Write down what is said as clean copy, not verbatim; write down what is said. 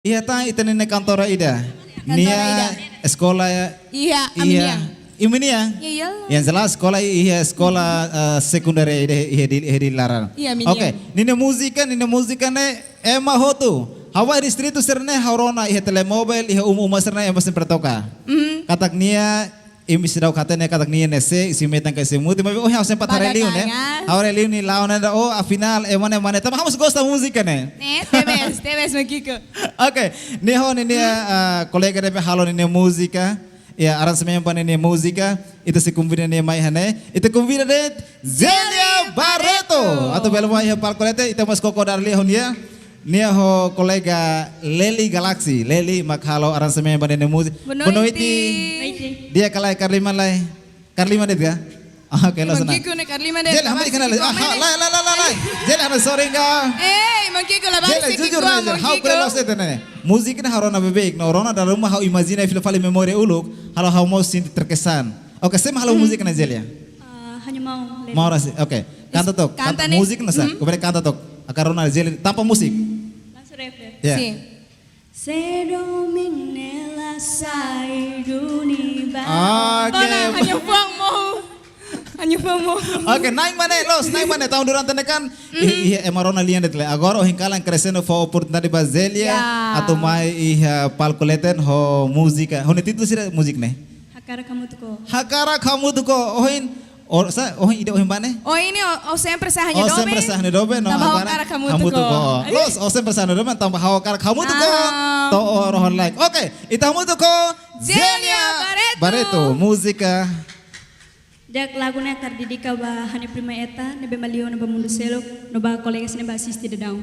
Iya ta itu nene kantor ida. Nia sekolah ya. Iya, Iya. Ini ya. Iya. Yang jelas sekolah iya sekolah sekunder iya di laran. Iya, Minia. Oke, nine musika ne ema hotu. Hawa distrito serne haurona iya telemobile iya umum serne ema sempre toka. Katak nia imi sidau katanya katak nia nese isi metang ke semuti tapi oh yang sempat hari liun ya. Hari liun ni lawan ada oh a final emane tapi kamu gosta musika ne. Tebes Makiko. Oke, nih ho ini kolega DP halo ini musika. Ya aransemen pan ini musika itu si kumbina ini mai hane itu kumbina det Zelia Barreto atau belum mai palkolete itu mas koko darli hon dia nia ho kolega Leli Galaxy Leli mak halo aransemen pan ini musik Bonoiti dia kalai Karlima det ga oke lo sana Makiko ne Karlima det Jel hamdi kenal lai Jel hana sorry ga Makiko la basi Jel jujur aja how kau lo setene musiknya harona bebek no rona dalam rumah how imagine fil fali memori uluk halo how mau sinti terkesan oke sema halo musiknya Jel ya hanya mau rasi oke kanta tok kanta musik nasa kemudian kanta tok akarona Jel tanpa musik langsung refresh ya Se domine sai duniba oke hanya mau oke naik mana tahun durante kan iya emarona lian detle agora o hinkalan crescendo for oportunidade bazelia atau mai iya palkoleten ho musika ho titul sih musik nih hakara kamu tuh ko ohin ohin ide ohin bane oh ini sempre sa hanya dobe sempre sa hanya dobe no hakara kamu tuh ko los sempre sa hanya dobe tambah hakara kamu tuh ko to rohon like oke itamu tuh ko Zelia Barreto musika Jak lagu na tardidika ba hani prima eta nebe malio na ba mundo selok no ba kolega sine ba asisti de daw